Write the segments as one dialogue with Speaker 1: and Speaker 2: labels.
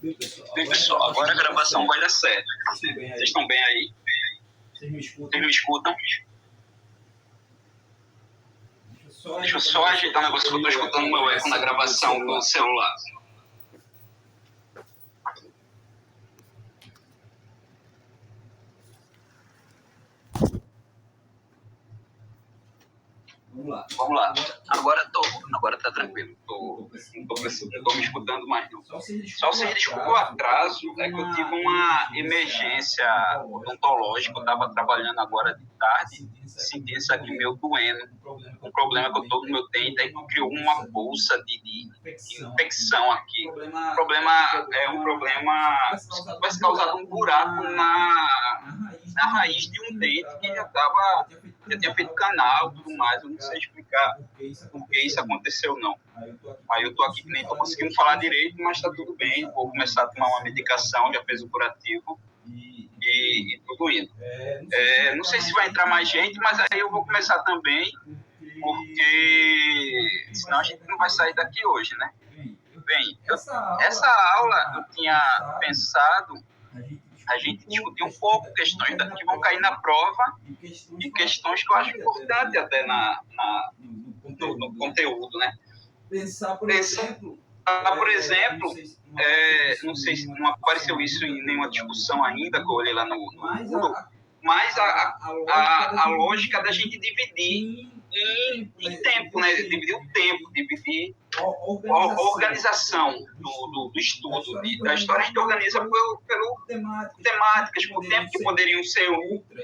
Speaker 1: Bem, pessoal, agora a gravação vai dar certo. Vocês estão bem aí? Vocês me escutam? Deixa eu só ajeitar um negócio que eu estou escutando meu eco na gravação do celular. Vamos lá. Agora tá tranquilo. Não tô me escutando mais não. Só se desculpa o atraso, é que eu tive uma emergência odontológica. Eu estava trabalhando agora de tarde, senti isso aqui meio doendo. Um problema que eu tô no meu dente, aí criou uma bolsa de infecção aqui. O problema é um problema que vai causar um buraco na raiz de um dente que já tinha feito canal e tudo mais. Eu não sei explicar por que isso aconteceu, não. Aí eu tô aqui que nem tô conseguindo falar direito, mas tá tudo bem. Vou começar a tomar uma medicação, já fez o curativo e tudo indo. Não sei se vai entrar mais gente, mas aí eu vou começar também, porque senão a gente não vai sair daqui hoje, né? Bem, essa aula eu tinha pensado a gente discutir um pouco questões que vão cair na prova e questões que eu acho importantes até no conteúdo, né? Pensar, por exemplo, não sei se não apareceu isso em nenhuma discussão ainda, que eu olhei lá no Google, mas a lógica da gente dividir em tempo, né? Dividir o tempo, dividir a organização do estudo. A história a gente organiza pelo temáticas, por tempo que poderiam ser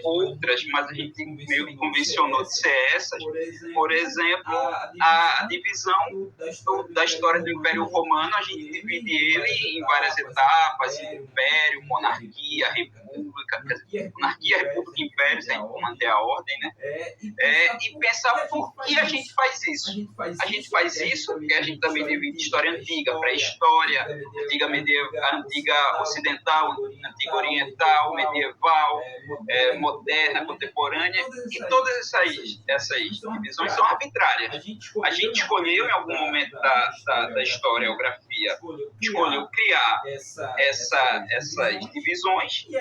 Speaker 1: outras, mas a gente meio que convencionou de ser essas. Por exemplo, a divisão da história do Império Romano, a gente divide ele em várias etapas: Império, Monarquia, República, Monarquia, República e Império, se a gente manter a ordem, né? E pensar por que a gente faz isso. A gente faz isso porque a gente também divide história antiga, pré-história, antiga ocidental, antiga oriental, medieval, moderna, contemporânea, e todas essas divisões são arbitrárias. A gente escolheu em algum momento da historiografia, escolheu criar essas divisões, e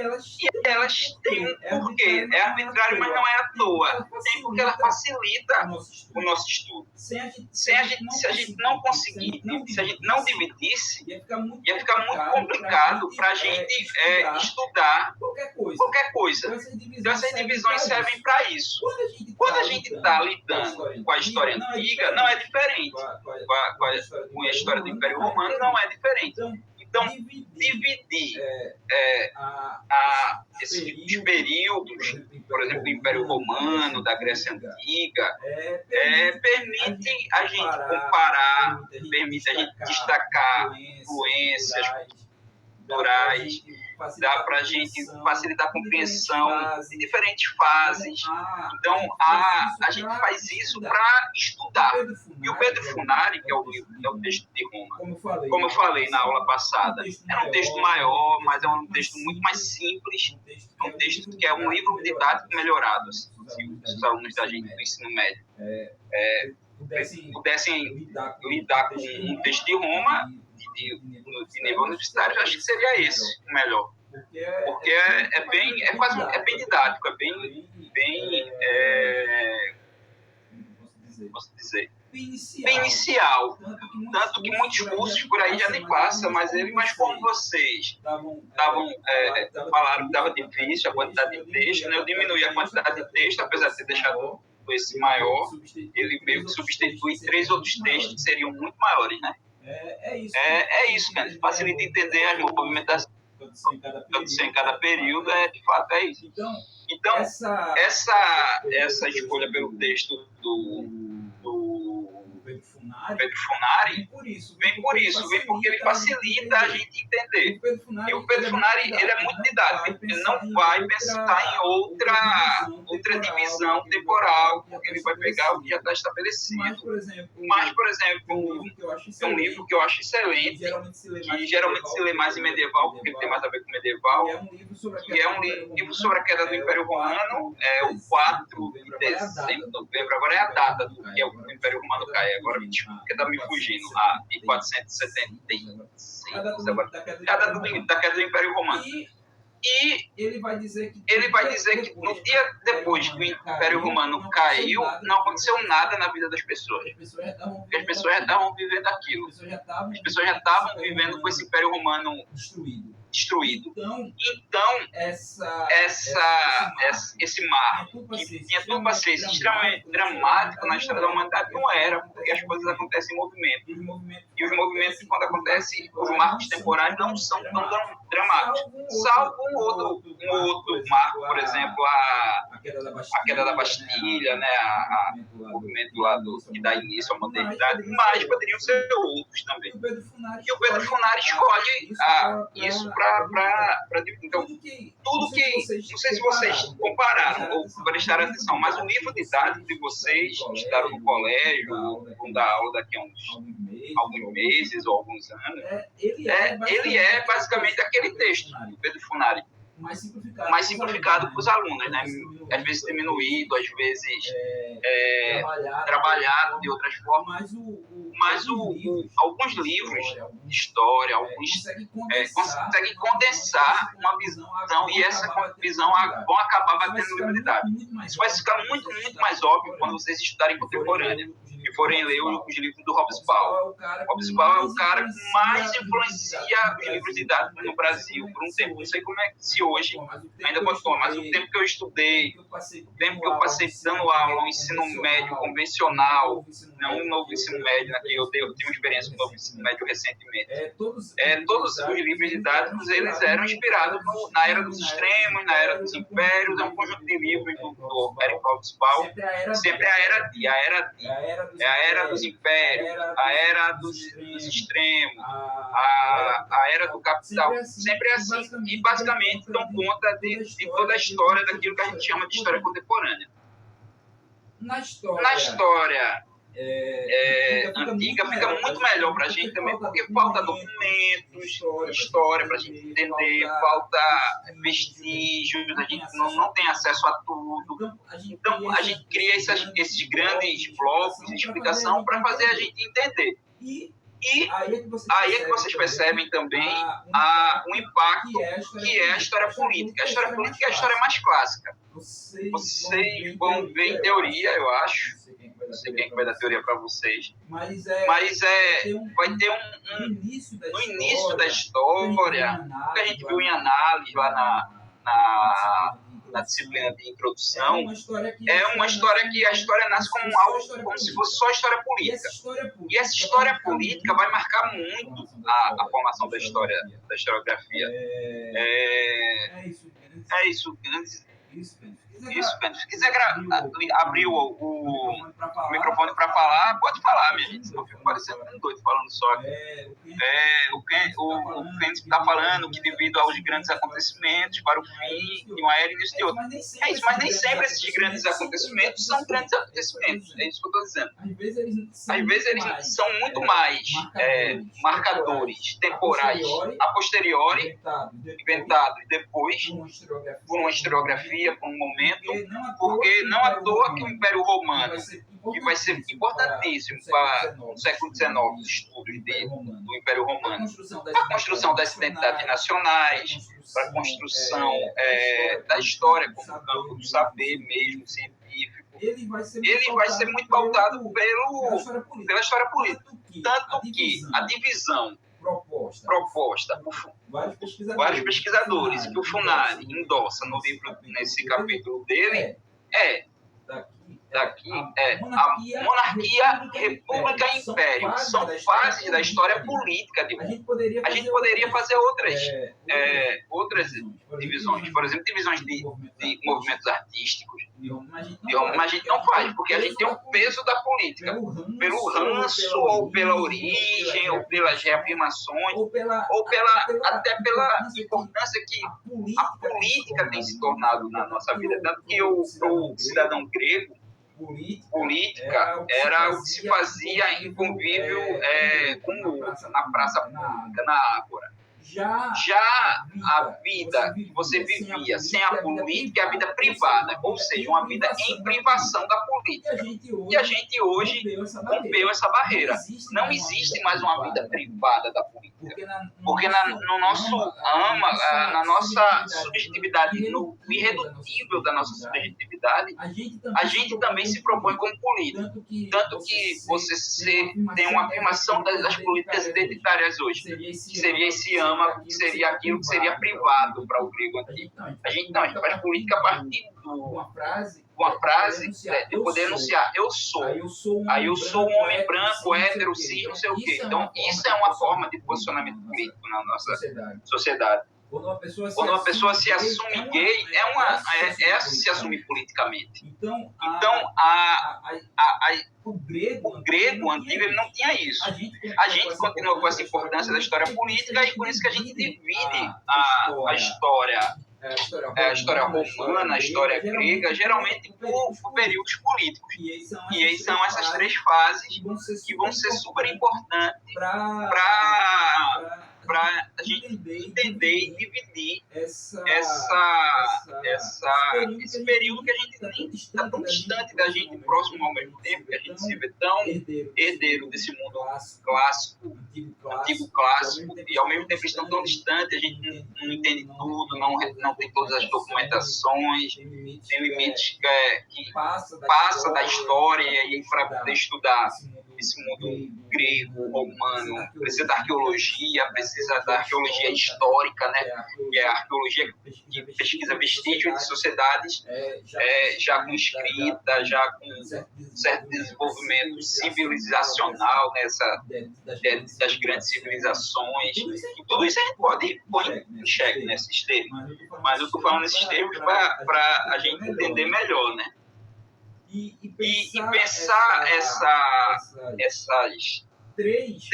Speaker 1: elas têm um porquê. É arbitrário, mas não é à toa. Tem porque ela facilita o nosso estudo. Se a gente não conseguir, se a gente não dividisse, ia ficar muito complicado para a gente estudar qualquer coisa. Então essas divisões servem para isso. Quando a gente está lidando com a história antiga, não é diferente. Com a história do Império Romano, não é diferente. Então, dividir esses períodos, por exemplo, do Império Romano, da Grécia Antiga, permite a gente comparar, permite a gente destacar influências culturais, dá para a gente facilitar a compreensão de diferentes fases. Então, a gente faz isso para estudar. E o Pedro Funari, que é o texto de Roma, como eu falei na aula passada, é um texto maior, mas é um texto muito mais simples, é um texto que é um livro didático melhorado, assim, se os alunos da gente do ensino médio pudessem lidar com um texto de Roma, de nível universitário, eu acho que seria esse o melhor. Porque é bem didático, posso dizer, bem inicial. Tanto que muitos cursos por aí já nem passam, mas como vocês falaram que estava difícil a quantidade de texto, né? Eu diminuí a quantidade de texto, apesar de ter deixado esse maior, ele meio que substitui 3 outros textos que seriam muito maiores, né? É isso, cara. Facilita entender as movimentações em cada período, de fato é isso. Então essa escolha pelo texto do Pedro Funari vem porque ele facilita a gente entender. E o Pedro Funari, ele é muito didático, ele não vai pensar em outra divisão temporal, porque ele vai pegar o que já está estabelecido. Mas, por exemplo, um livro que eu acho excelente, que geralmente se lê mais em medieval, porque ele tem mais a ver com medieval, que é um livro sobre a queda do Império Romano, o 4 de dezembro, novembro, agora é a data do que o Império Romano cai, agora 24 porque está me fugindo, a 1476, cada domingo da queda do Império Romano. E ele vai dizer que no dia depois que o Império Romano caiu, não aconteceu nada na vida das pessoas. Porque as pessoas já estavam vivendo aquilo. As pessoas já estavam vivendo com esse Império Romano destruído. Então, esse mar, que tinha tudo para ser extremamente dramático na história da humanidade, não era, porque as coisas acontecem em movimento. E os movimentos, quando acontecem, os marcos temporais não são tão dramáticos. Salvo um outro marco, por exemplo, a queda da Bastilha, né, o movimento lá que dá início à modernidade, mas poderiam ser outros também. E o Pedro Funari escolhe isso para... Então, tudo que... Não sei se vocês compararam ou prestaram atenção, mas o livro didático de vocês, que estudaram no colégio, vão dar aula daqui a alguns meses ou alguns anos, ele é basicamente aquele texto do Pedro Funari, mais simplificado para os alunos, né? Às vezes diminuído, às vezes trabalhado de outras formas, mas alguns livros de história, alguns conseguem condensar uma visão, e essa visão vão acabar batendo no livro didático. Isso vai ficar muito, muito mais óbvio quando vocês estudarem contemporânea e forem ler os livros do Hobsbawm. Hobsbawm é o cara que mais influencia os livros didáticos no Brasil por um tempo. Não sei como é que se hoje ainda continua, mas o tempo que eu estudei, o tempo que eu passei dando aula no ensino médio convencional, não no novo ensino médio, né, que eu tive uma experiência com o novo ensino médio recentemente. Todos os livros didáticos, eles eram inspirados na Era dos Extremos, na Era dos Impérios, é um conjunto de livros do Eric Hobsbawm, sempre a Era dos Impérios, a Era dos Extremos, a Era do Capital, sempre assim, e basicamente dão conta de toda a história daquilo que a gente chama de história contemporânea. Na história antiga fica muito melhor para a gente também, porque falta documentos, história para a gente entender, falta vestígios, a gente não tem acesso a tudo. Então a gente cria esses grandes blocos de explicação para fazer a gente entender. E aí é que vocês percebem também o impacto que é a história política. A história política é a história mais clássica. Vocês vão ver em teoria, eu acho. Não sei quem é que vai dar teoria para vocês. Mas vai ter no início da história, que a gente viu em análise lá na disciplina de introdução, é uma história que a história nasce como algo, como se fosse só história política. E essa história política vai marcar muito a formação da história, da historiografia. É isso. Isso, Pedro. Se quiser abrir o microfone para falar, pode falar, minha gente. Senão eu fico parecendo um doido falando só. O Keynes está falando que devido aos grandes acontecimentos para o fim de uma era e início de outra. É isso, mas nem sempre esses grandes acontecimentos são grandes acontecimentos. É isso que eu estou dizendo. Às vezes eles são muito mais marcadores temporais a posteriori, inventados depois por uma historiografia, por um momento, porque não à toa que o Império Romano, que vai ser importantíssimo para o século XIX, os estudos do Império Romano, para a construção das identidades nacionais, para a construção da história como campo do saber mesmo, científico, ele vai ser muito pautado pela história política. Tanto que a divisão proposta por vários pesquisadores que o Funari endossa no livro, nesse capítulo dele, a monarquia, república e império. São fases da história política de Roma. A gente poderia fazer outras divisões, por exemplo, divisões de movimentos artísticos de Roma, mas a gente não faz, porque a gente tem o peso da política, pelo ranço, ou pela origem, ou pelas reafirmações, até pela importância que a política tem se tornado na nossa vida. Tanto que o cidadão grego, política era o que se fazia em convívio com o outro, na praça pública, na ágora. Já a vida que você vivia sem a política é a vida privada, ou seja, uma vida em privação da política. E a gente hoje rompeu essa barreira. Não existe mais uma vida privada da política. Porque no nosso na nossa subjetividade, no irredutível da nossa subjetividade, a gente também se propõe como político. Tanto que você tem uma afirmação das políticas identitárias hoje, que seria esse ama, que seria aquilo que seria privado para o grego antigo. A gente faz política a partir de uma frase de poder enunciar, eu sou. Aí eu sou um homem branco, hétero, cis, não sei o quê. Então, isso é uma forma de posicionamento político na nossa sociedade. Quando uma pessoa se assume gay, é se assumir politicamente. Então, o grego antigo ele não tinha isso. A gente continua com essa importância da história política e por isso que a gente divide a história romana, a história grega, geralmente por períodos políticos. E aí são essas três fases que vão ser super importantes para a gente entender e dividir esse período que a gente nem está tão distante da gente, próximo ao mesmo tempo, que a gente se vê tão herdeiro desse mundo clássico, antigo clássico, e ao mesmo tempo estão tão distantes, a gente não entende tudo, não tem todas as documentações, tem limites que passa da história, e aí para poder estudar esse mundo grego, romano, precisa da arqueologia, precisa da arqueologia histórica, né? Que é a arqueologia que pesquisa vestígios de sociedades já com escrita, já com certo desenvolvimento civilizacional, né? Das grandes civilizações. E tudo isso a gente pode pôr em xeque nesses termos. Mas eu estou falando nesses termos para a gente entender melhor, né? E pensar essas três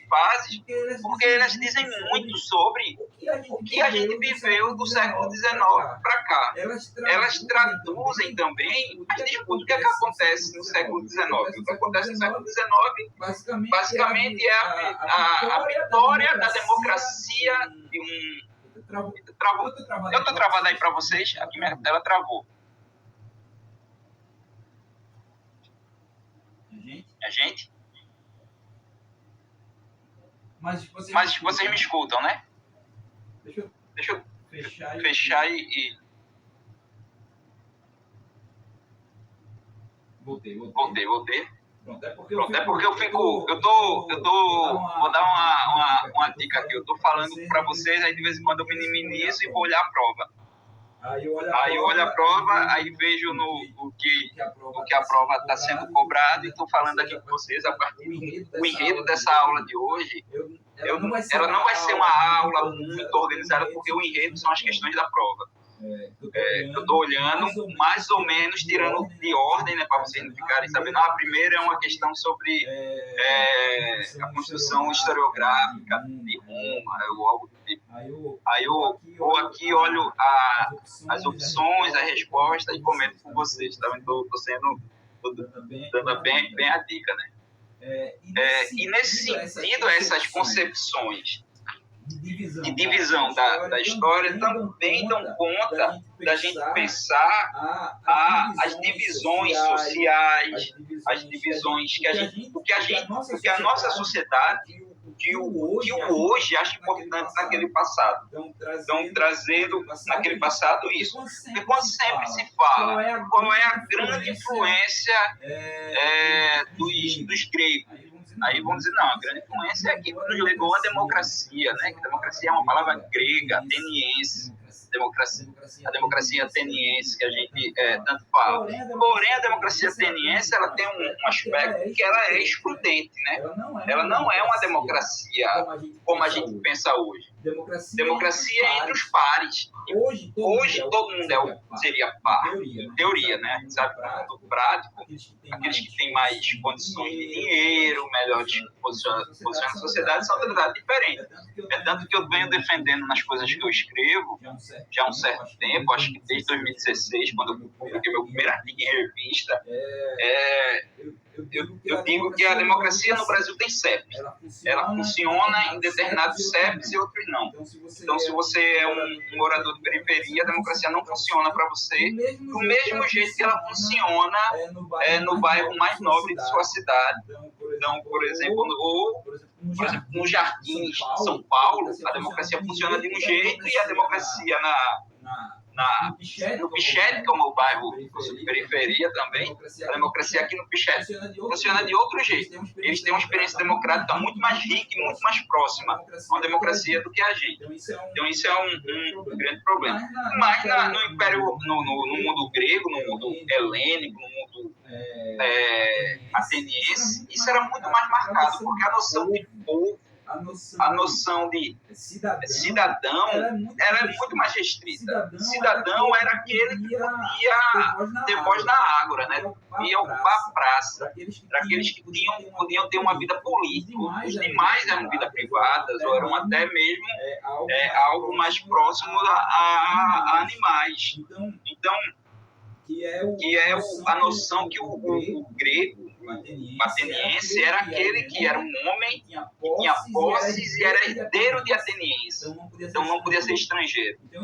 Speaker 1: fases, porque elas dizem muito sobre o que a gente viveu do século XIX para cá. Elas traduzem também as disputas. O que é que acontece no século XIX? O que acontece no século XIX, basicamente, é a vitória da democracia de um... Eu estou travado aí para vocês? Aqui ela travou. A gente? Mas vocês me escutam, né? Deixa eu fechar e... Voltei. Pronto, é porque eu tô vou dar uma dica aqui. Eu tô falando para vocês, aí de vez em quando eu minimizo e vou olhar a prova. Aí eu olho a prova, aí vejo o que a prova está sendo cobrada e estou falando aqui com vocês a partir do enredo dessa aula de hoje. Ela não vai ser uma aula muito organizada, porque o enredo são as questões da prova. Eu estou olhando mais ou menos, tirando de ordem, né, para vocês não ficarem sabendo. A primeira é uma questão sobre a construção historiográfica de Roma, ou algo do tipo. Aí eu vou aqui, olho as opções, a resposta e comento com vocês. Tá? Estou dando bem a dica, né? E nesse sentido, essas concepções de divisão da história também dão conta da gente pensar as divisões sociais, as divisões que a nossa sociedade viu hoje acha importante naquele passado. Então, trazendo naquele passado isso. E quando sempre se fala qual é a grande influência dos gregos, aí vamos dizer, não, a grande influência é que nos legou a democracia, né? Que a democracia é uma palavra grega, ateniense, a democracia ateniense que a gente tanto fala. Porém, a democracia ateniense ela tem um aspecto que ela é excludente, né? Ela não é uma democracia como a gente pensa hoje. Democracia é entre os pares. Hoje todo mundo seria par, em teoria, né? A gente sabe que no mundo prático, aqueles que têm mais condições de dinheiro, melhor posicionam na sociedade, são tratados diferentes. É tanto que eu venho defendendo nas coisas que eu escrevo já há um certo tempo, acho que desde 2016, quando eu publiquei meu primeiro artigo em revista, eu digo que a democracia no Brasil tem CEPs. Ela funciona em determinados CEPs e outros não. Então, se você é um morador de periferia, a democracia não funciona para você do mesmo jeito que ela funciona no bairro mais nobre de sua cidade. Então, por exemplo, nos Jardins de São Paulo, a democracia funciona de um jeito e a democracia no Pichete, como é o bairro de periferia também, a democracia aqui no Pichete funciona de outro jeito. Eles têm uma experiência democrática muito mais rica e muito mais próxima a uma democracia do que a gente. Então isso é um grande problema. Mas no Império, no mundo grego, no mundo helênico, no mundo ateniense, isso era muito mais marcado, porque a noção de povo, a noção de cidadão era muito mais restrita. Cidadão era aquele que podia ter voz na ágora, né? Ia ocupar a praça. Para aqueles que podiam ter uma vida política. Os demais eram vida privadas, ou eram até mesmo algo mais próximo a animais. Então, que é a noção que o grego, o ateniense, era aquele que era um homem que tinha posses e era herdeiro de ateniense. Então não podia ser estrangeiro. Então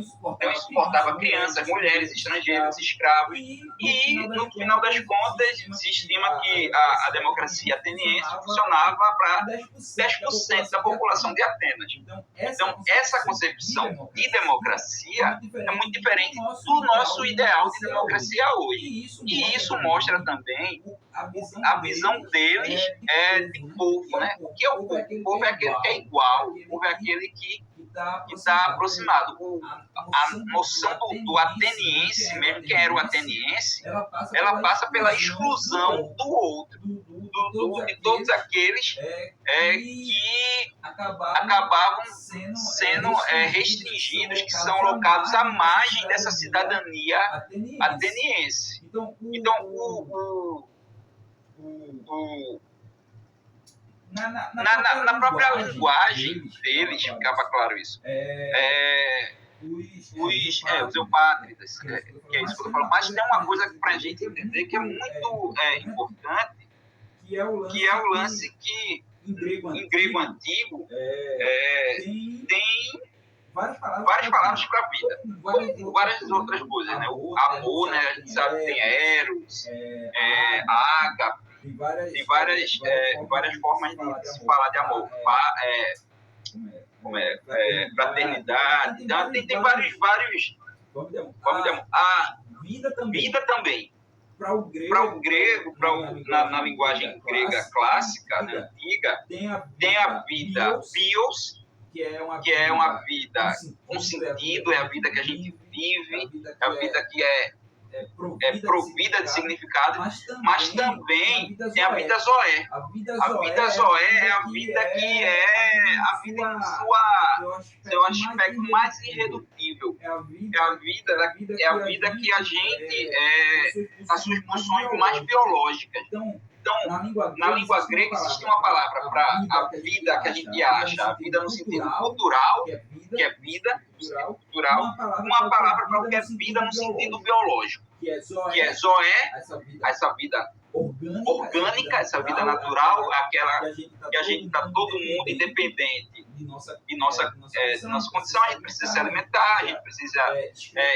Speaker 1: isso suportava crianças, mulheres, estrangeiros, escravos. E no final das contas se estima que a democracia ateniense funcionava para 10% da população de Atenas. Então essa concepção de democracia é muito diferente do nosso ideal de democracia hoje. E isso mostra também a visão deles de povo, né? O que é o povo? O povo é aquele que é igual, o povo é aquele que está aproximado. A noção do ateniense, mesmo quem era o ateniense, ela passa pela exclusão do outro, de todos aqueles que acabavam sendo restringidos, que são alocados à margem dessa cidadania ateniense. Então, na própria linguagem deles, ficava claro isso. Os eupátridas, que é isso que eu estou falando. Mas tem uma coisa para a gente entender que é muito importante, que é o lance que, em grego antigo, tem várias palavras para a vida, como várias outras coisas, né? O amor, né? A gente sabe que tem eros, ágape, tem várias formas de se falar de amor, fraternidade, então, tem vários formas de amor. A vida também. Para o grego, na linguagem grega clássica, né, antiga, tem a vida bios, que é uma vida com sentido, é a vida que a gente vive, é a vida que é provida de significado, mas também tem a vida zoé. A vida zoé é a vida que é a vida em seu aspecto mais irredutível. É a vida que a gente, nas suas funções mais biológicas. Então, na língua grega existe uma palavra para a vida que a gente acha, a vida no sentido cultural, que é vida, cultural, uma palavra para o que é vida no sentido biológico, que é zoé, essa vida orgânica, essa vida natural, aquela que a gente está todo mundo independente de nossa condição. A gente precisa se alimentar, a gente precisa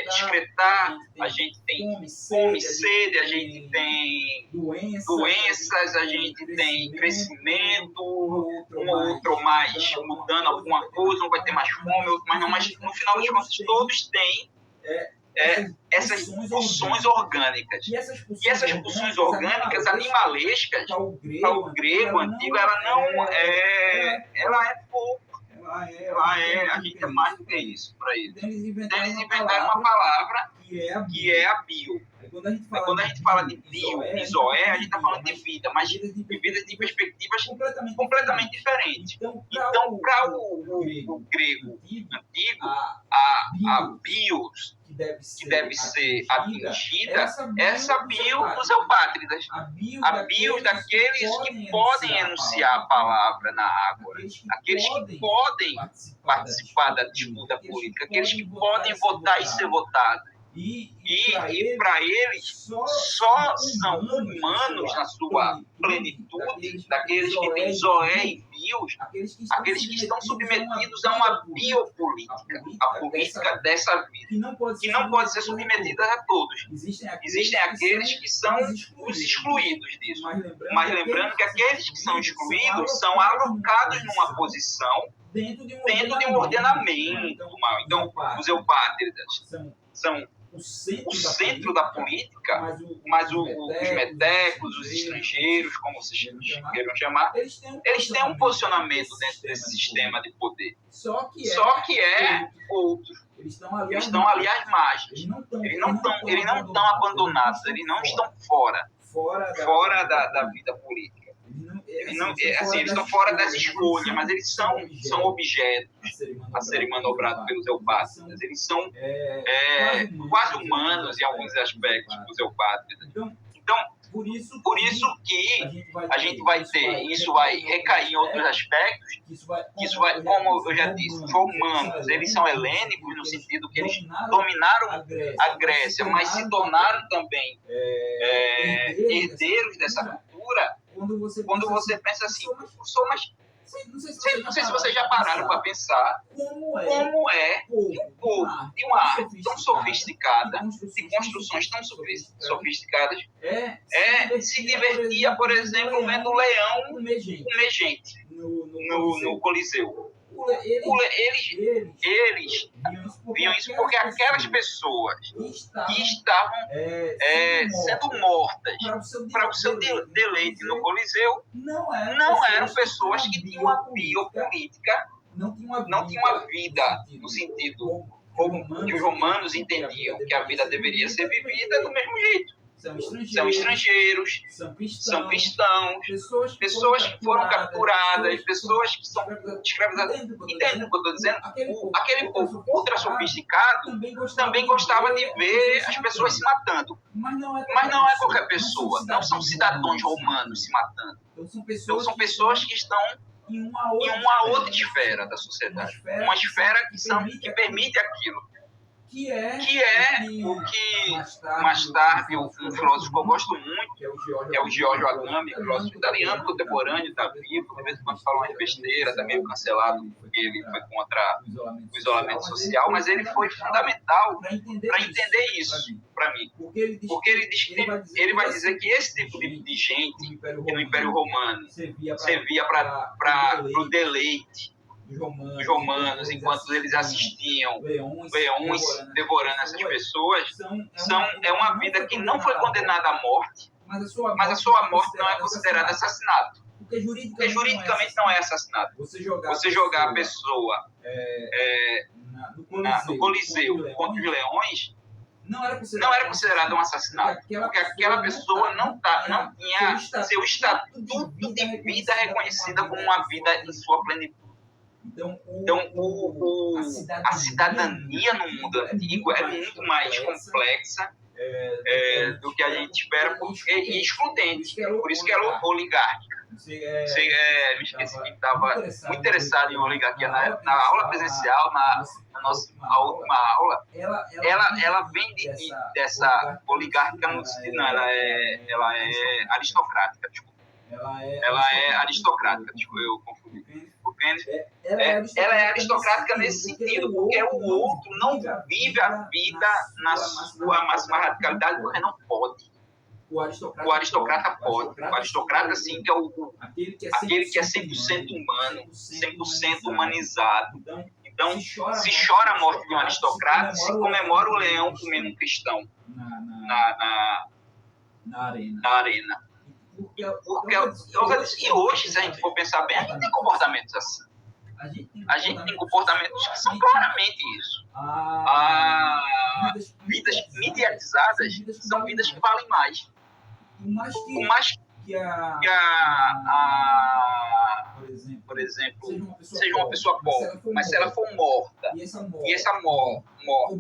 Speaker 1: excretar, a gente tem fome, sede, a gente tem doenças, a gente tem crescimento, um ou outro mais mudando alguma coisa, um vai ter mais fome, outro mais não, mas no final das contas todos têm essas pulsões orgânicas. E essas pulsões orgânicas animalescas, para o grego antigo, ela é pouco. A gente é mais do que isso para eles. Então eles inventaram uma palavra que é a bio. Quando a gente fala de bio e zoé, a gente está falando de vida, mas de vidas de perspectivas completamente diferentes. Então, para o grego antigo, a bios que deve ser atingida, essa bio dos eupátridas, a bio daqueles que podem enunciar a palavra na ágora, aqueles que podem participar da disputa política, aqueles que podem votar e ser votados. E para eles, só são humanos na sua plenitude, daqueles que têm Zoé e Bios, aqueles que estão submetidos a uma biopolítica, a política dessa vida, que não pode ser submetida a todos. Existem aqueles que são os excluídos disso. Mas lembrando que aqueles que são excluídos são alocados numa posição dentro de um ordenamento. Então, os eupátridas são o centro da política, mas os metecos, os estrangeiros, como vocês queiram chamar, eles têm um posicionamento dentro desse sistema de poder. Só que é outro. Eles estão ali às margens. Eles não estão abandonados, eles não estão fora da vida política. Eles estão fora dessa escolha, mas eles são objetos a serem manobrados pelos eupátridas. Eles são quase humanos em alguns aspectos dos eupátridas. Então, por isso que a gente vai ter, isso vai recair em outros aspectos, isso vai, como eu já disse, os romanos, eles são helênicos no sentido que eles dominaram a Grécia, mas se tornaram também herdeiros dessa cultura. Quando você pensa assim, professor, mas não sei se vocês já pararam para pensar como é que um povo de uma arte tão sofisticada, de construções tão sofisticadas, se divertia, por exemplo, vendo o leão comer gente no Coliseu. Eles viam isso porque aquelas pessoas que estavam sendo mortas para o seu deleite no Coliseu não eram pessoas que tinham uma biopolítica, não tinham uma vida no sentido que os romanos entendiam que a vida deveria ser vivida do mesmo jeito. São estrangeiros, são cristãos, pessoas que foram capturadas, pessoas que são escravizadas. Entende o que eu estou dizendo? Aquele povo ultra sofisticado também gostava de ver as pessoas se matando. Mas não é qualquer pessoa, não são cidadãos romanos se matando. Então são pessoas que estão em uma outra esfera da sociedade, uma esfera que permite aquilo. Que é o que mais tarde um filósofo que eu gosto muito, que é o Giorgio Agamben, filósofo italiano contemporâneo, está vivo, de vez em quando fala uma besteira, está meio cancelado porque ele foi contra o isolamento social, mas ele foi fundamental para entender isso para mim. Porque ele vai dizer que esse tipo de gente que no Império Romano servia para o deleite dos romanos, enquanto eles assistiam leões devorando essas pessoas, é uma vida que não foi condenada à morte, mas a sua morte não é considerada assassinato. Porque juridicamente não é assassinato. Você jogar a pessoa no Coliseu contra os leões não era considerado um assassinato, porque aquela pessoa não tinha seu estatuto de vida reconhecida como uma vida em sua plenitude. Então, a cidadania no mundo antigo é muito mais complexa do que a gente espera e excludente. Por isso que ela é oligárquica. Me esqueci que estava muito interessado em oligarquia na aula presencial, na última aula. Ela vem dessa oligárquica no sentido, não, ela é aristocrática, desculpa. Ela é aristocrática, desculpa, eu confundi. Ela é aristocrática nesse sentido, porque o outro não vive a vida na sua máxima radicalidade, porque não pode. O aristocrata pode. O aristocrata, sim, que é aquele que é 100% humano, 100% humanizado. Então, se chora a morte de um aristocrata, se comemora o leão comendo um cristão na arena. E hoje, se a gente for pensar bem, a gente tem comportamentos assim. A gente tem comportamentos que são claramente isso. Vidas mediatizadas são vidas que valem mais. Por mais que por exemplo, seja uma pessoa pobre, mas se ela for morta, e essa morte for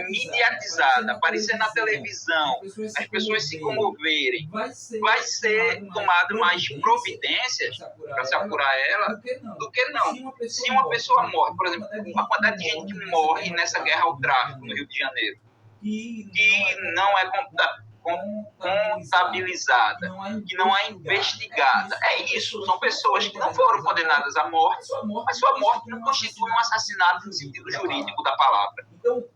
Speaker 1: mediatizada, aparecer na televisão, as pessoas se comoverem, vai ser tomado mais providências para se apurar ela do que não. Se uma pessoa morre, por exemplo, a quantidade de gente que morre nessa guerra ao tráfico no Rio de Janeiro,
Speaker 2: que
Speaker 1: não é contabilizada, que não é investigada. É isso, são pessoas que não foram condenadas à morte, mas sua morte não constitui um assassinato no sentido jurídico da palavra.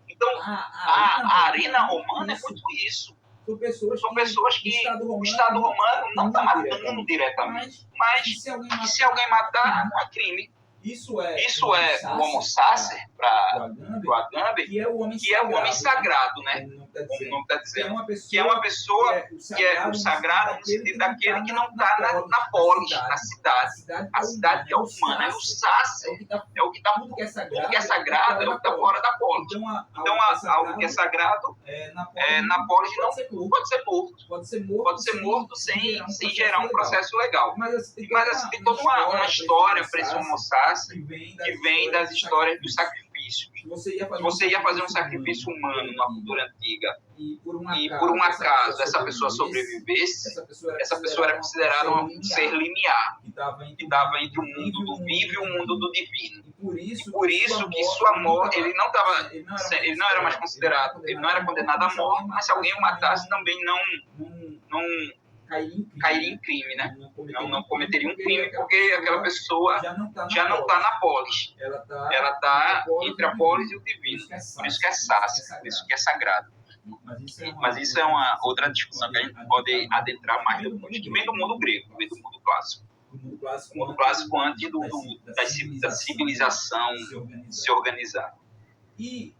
Speaker 1: Então, a arena romana é muito isso. São pessoas que o Estado romano não está matando diretamente, mas que se alguém matar, não é crime. Isso é o homo sacer para o Agamben, que é o homem sagrado, né? Como o nome está dizendo. Que é uma pessoa que é o sagrado no sentido daquele que não está na polis, na cidade. A cidade é humana. E o sacer é o que está. Tudo que é sagrado é o que está fora da polis. Então, algo que é sagrado na polis não pode ser morto. Pode ser morto sem gerar um processo legal. Mas assim, tem toda uma história para esse homo sacer que vem das histórias dos sacrifícios. Se você ia fazer um sacrifício humano na cultura antiga e por um acaso essa pessoa sobrevivesse, essa pessoa era considerada um ser limiar, que estava entre o mundo do vivo e o mundo do divino. E por isso que sua morte, ele não era mais considerado, ele não era condenado à morte, mas se alguém o matasse também não cairia em crime, né? Não cometeria um crime porque aquela pessoa já não está na polis. Ela está entre a polis e o divino. Por isso que é sácer, por isso que é sagrado. Mas isso é uma outra discussão que a gente pode adentrar mais depois, que vem do mundo grego, vem do mundo clássico. O mundo clássico antes da civilização se organizar. E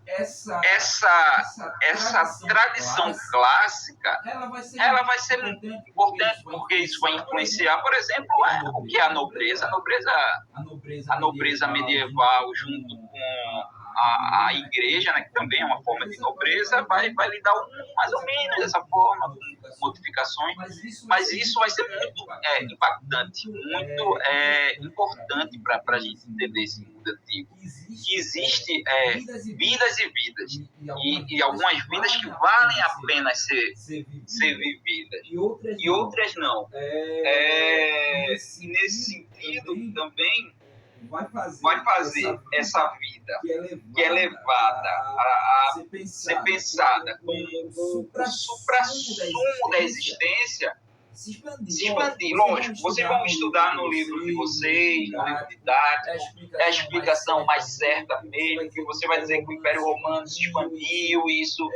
Speaker 1: essa tradição clássica, ela vai ser importante porque isso vai influenciar, por exemplo, o que é a nobreza. A nobreza medieval junto com a igreja, né, que também é uma forma de nobreza, vai lidar mais ou menos dessa forma, com modificações, mas isso vai ser muito impactante, muito importante para a gente entender esse mundo antigo. Que existe vidas e vidas, e algumas vidas que valem a pena ser vividas, e outras não. Nesse sentido, também vai fazer essa vida que é levada a ser pensada como o supra-sumo da existência se expandir. Lógico, vocês vão estudar no livro de vocês, no livro didático, é a explicação mais certa mesmo, que você vai dizer que o Império Romano se expandiu, e isso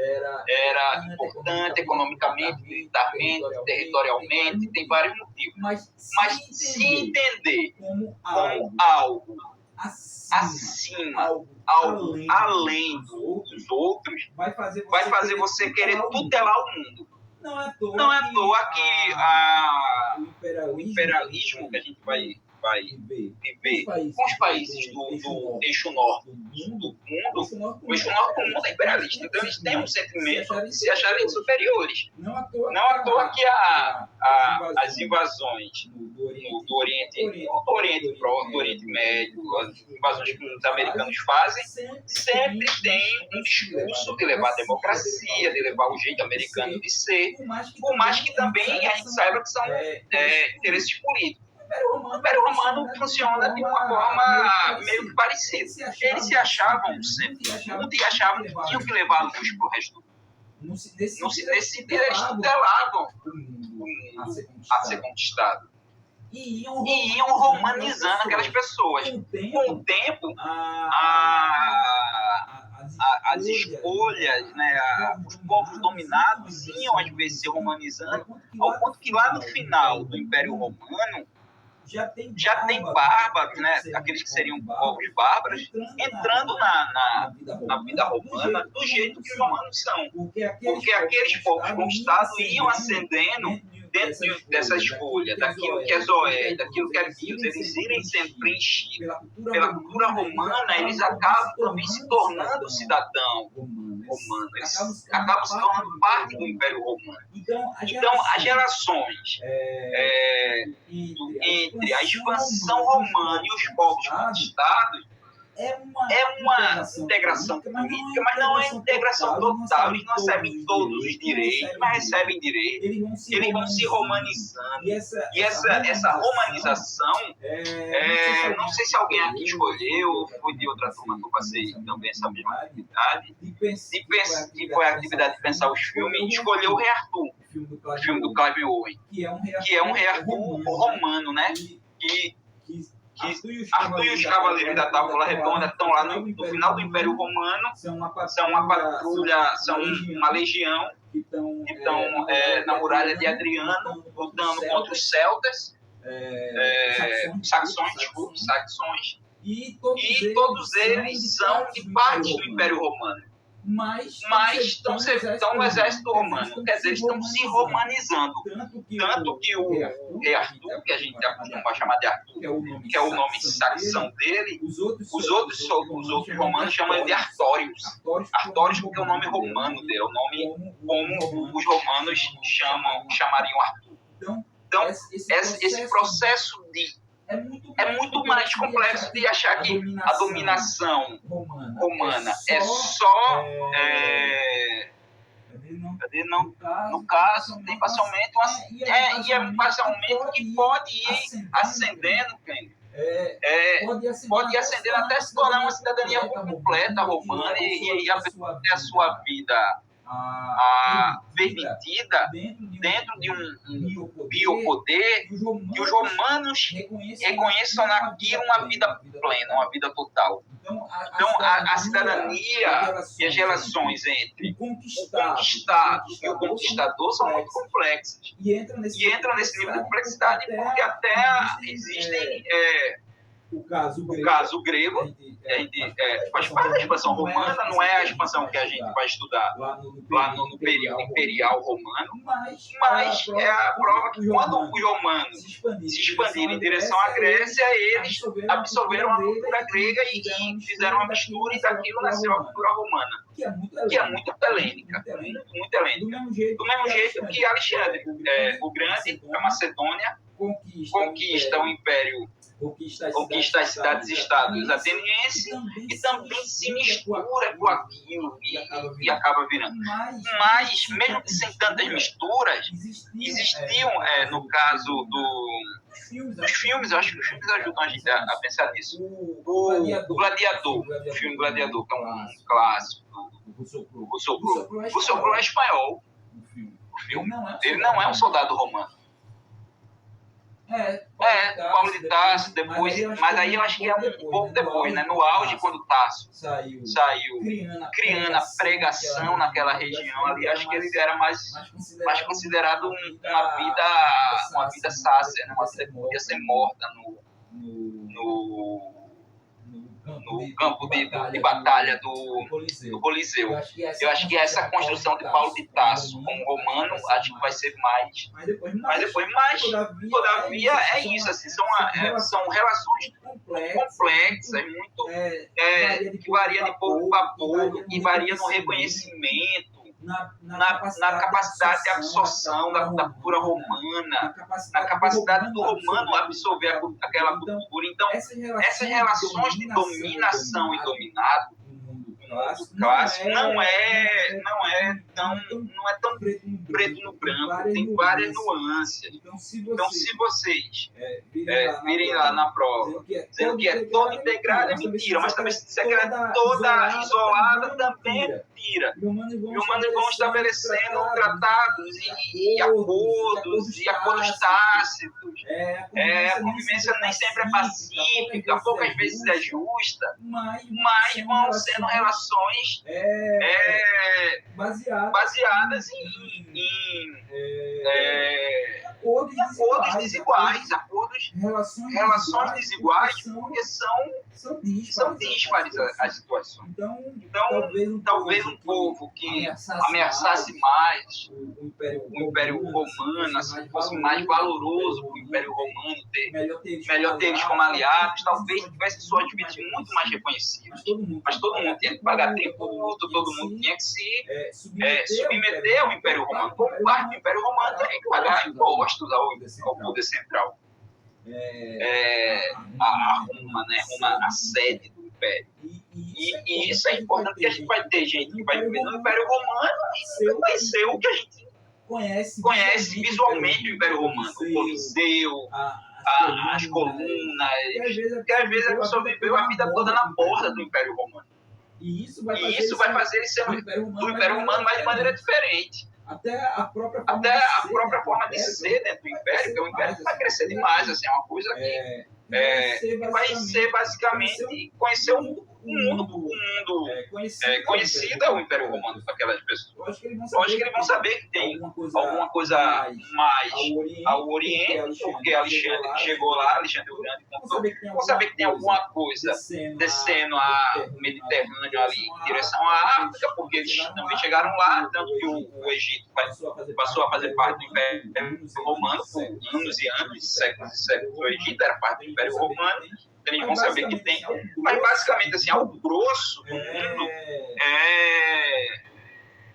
Speaker 1: era importante economicamente, militarmente, territorialmente, tem vários motivos. Mas se entender como algo acima, algo além dos outros, vai fazer você querer tutelar o mundo. Não é à toa que o imperialismo que a gente vai viver com os países do eixo norte do mundo, o eixo norte do mundo é imperialista. Então eles têm um sentimento de se acharem superiores. Não à toa que as invasões do Oriente Médio, as invasões que os americanos fazem, sempre tem um discurso de levar a democracia, de levar o jeito americano de ser, por mais que também a gente saiba que são interesses políticos. O Império Romano funciona de uma forma meio que parecida. Eles se achavam sempre, e achavam que tinham que levar a luz para o resto do mundo. Nesse sentido, eles tutelavam o mundo a ser conquistado. E iam romanizando aquelas pessoas. Com o tempo, as escolhas, né, os povos dominados iam às vezes se romanizando, ao ponto que lá no final do Império Romano já tem bárbaros, né, aqueles que seriam povos bárbaros, entrando na vida romana do jeito que os romanos são. Porque aqueles povos conquistados iam ascendendo dentro dessa escolha, daquilo que é Zoé, daquilo que é Bios, eles irem sendo preenchidos pela cultura romana, eles acabam também se tornando cidadão romano, eles acabam se tornando parte do Império Romano. Então, as relações entre a expansão romana e os povos conquistados é uma integração política, mas não é integração total. Eles não recebem todos os direitos, mas recebem direitos. Eles vão se romanizando. E essa romanização, não sei se alguém aqui escolheu, ou foi de outra turma que eu passei também essa mesma atividade, e foi a atividade de pensar os filmes, e escolheu o Rei Arthur, o filme do Clive Owen, que é um Rei Arthur romano, né? Que Arthur e os Cavaleiros da Távola Redonda estão lá no final do Império Romano, são uma patrulha, são uma legião que estão na muralha de Adriano, lutando contra os celtas, saxões, e todos eles são de parte do Império Romano. Mas estão no exército romano, quer dizer, eles estão se romanizando. Tanto que o Rei Arthur, que a gente acostuma chamar de Arthur, que é o nome saxão dele, os outros romanos chamam ele de Artórios. Artórios porque é o nome romano dele, é o nome como os romanos chamariam Arthur. Então, esse processo é muito mais complexo de achar que a dominação romana é só, no caso, tem parcialmente que pode ir ascendendo, pode ir ascendendo até se tornar uma cidadania muito completa romana e a pessoa ter a sua vida permitida dentro de um biopoder, que os romanos reconheçam naquilo uma vida plena, uma vida total. Então, a cidadania e as relações entre o conquistado e o conquistador são muito complexas. E entram nesse nível de complexidade porque até existem... O caso grego, faz parte da expansão romana, não é a expansão que a gente vai estudar lá no período imperial romano, mas é a prova que quando os romanos se expandiram em direção à Grécia, eles absorveram a cultura grega e fizeram uma mistura e daquilo nasceu a cultura romana, que é muito helênica, muito helênica. Do mesmo jeito que Alexandre o Grande, a Macedônia, conquista o Império, conquista as cidades-estados atenienses e também se mistura com aquilo e acaba virando. Mas, mesmo que sem tantas misturas, existiam, no caso dos filmes, eu acho que os filmes ajudam a gente a pensar nisso. O Gladiador, o filme Gladiador, que é um clássico do Russell Crowe. Russell Crowe é espanhol. O filme. Ele não é um soldado romano. Paulo de Tarso, depois, mas aí eu acho que é um pouco depois, né? No auge, quando Tarso saiu criando a pregação naquela região ali, acho que ele era mais considerado uma vida sácia, né? Uma vida que podia ser morta no campo de batalha do Coliseu. Eu acho que essa construção de Paulo de Tarso como romano, acho que vai ser mais. Mas todavia, é isso, assim, são relações complexas, muito, que varia de povo para povo, e varia no reconhecimento, na capacidade de absorção da cultura romana, na capacidade do romano absorver aquela cultura. Então, essas relações de dominação e dominado no mundo clássico não é tão preto no branco, tem várias nuances. Então, se vocês virem lá na prova dizendo que é toda integrada, é mentira, mas também se disser que ela é toda isolada, também é mentira. E humanos vão estabelecendo tratados e acordos tácitos. A convivência nem sempre é pacífica, poucas vezes é justa, mas vão sendo relações baseadas em acordos desiguais, relações desiguais, porque são díspares as situações. Então, talvez um povo que ameaçasse mais o Império Romano, assim, fosse mais valoroso para o Império Romano, melhor ter eles como aliados, talvez tivesse suas vidas muito mais reconhecidas. Mas todo mundo tinha que pagar tributo, todo mundo tinha que se submeter ao Império Romano. Como parte do Império Romano, tem que pagar impostos ao poder central. A Roma, né? A sede do Império. E isso é importante, porque a gente vai ter gente que vai viver no Império Romano e vai conhecer o que a gente conhece visualmente o Império Romano, o Coliseu, as colunas, que às vezes a pessoa viveu a vida toda na borda do Império Romano. E isso vai fazer ele ser do Império Romano, mas de maneira diferente. Até a própria forma de ser dentro do Império, que o Império vai crescer demais, assim, é uma coisa que vai ser basicamente conhecer o mundo conhecido é o Império Romano para aquelas pessoas. Eu acho que eles vão saber que tem alguma coisa mais ao Oriente, porque Alexandre chegou lá, Alexandre o Grande contou, vão saber que tem alguma coisa descendo o Mediterrâneo ali em direção à África, porque eles também chegaram lá, tanto que o Egito passou a fazer parte do Império Romano por anos e anos, séculos e séculos. O Egito era parte do Império Romano, então eles vão saber que tem. Mas basicamente, assim, ao grosso do mundo,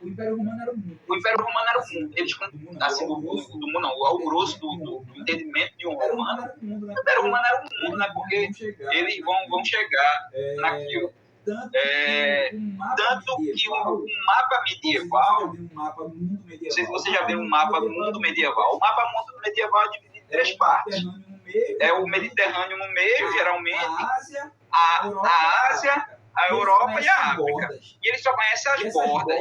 Speaker 1: o Império Romano era o mundo. Eles, assim, do mundo não, ao grosso do entendimento de um romano, o Império Romano era o mundo, né? Porque eles vão chegar naquilo. Tanto que o mapa medieval, não sei se vocês já viram um mapa do mundo medieval. O mapa do mundo medieval é dividido em 3 partes. É o Mediterrâneo no meio, geralmente, a Ásia, a Europa e a África. E ele só conhece as bordas.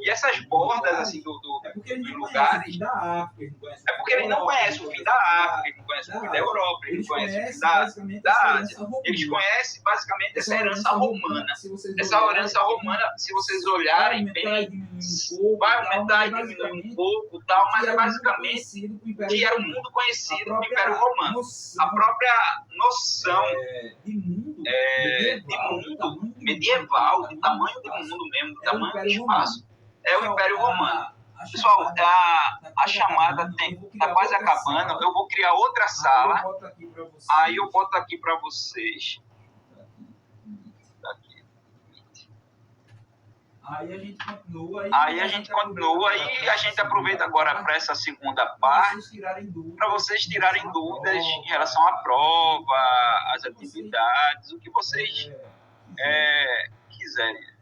Speaker 1: E essas bordas assim, dos lugares. É porque ele não conhece o fim da África, ele não conhece o fim da Europa, ele não conhece o fim da Ásia. Eles conhecem basicamente essa herança romana. Essa herança romana, se vocês olharem bem, vai aumentar e diminuir um pouco, tal, mas é basicamente que era um mundo conhecido do Império Romano. A própria noção de mundo medieval, de tamanho do mundo mesmo, do tamanho do espaço, é o Império Romano. Pessoal, a chamada está quase acabando. Eu vou criar outra sala. Aí eu boto aqui para vocês. Aí a gente continua e a gente aproveita agora para essa segunda parte para vocês tirarem dúvidas em relação à prova, às atividades, o que vocês quiserem.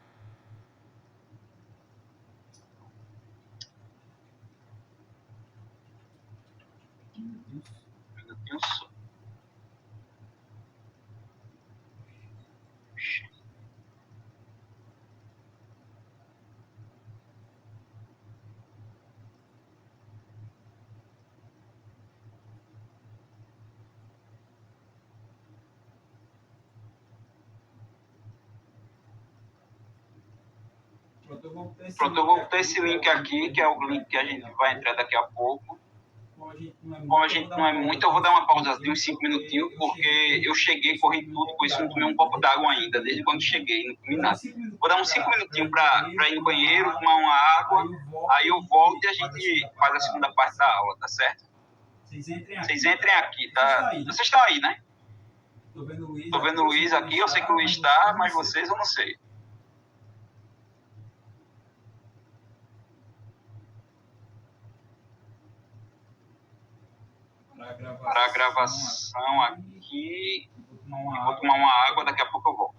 Speaker 1: Pronto, eu vou botar esse link aqui, que é o link que a gente vai entrar daqui a pouco. Como a gente não é muito, eu vou dar uma pausa de uns 5 minutinhos, porque eu cheguei, corri tudo, por isso não tomei um copo d'água ainda, desde quando cheguei, não comi nada. Vou dar uns 5 minutinhos para ir no banheiro, tomar uma água, aí eu volto e a gente faz a segunda parte da aula, tá certo? Vocês entrem aqui, tá? Vocês estão aí, né? Tô vendo o Luiz aqui, eu sei que o Luiz está, mas vocês eu não sei. Para a gravação aqui, vou tomar uma água, daqui a pouco eu volto.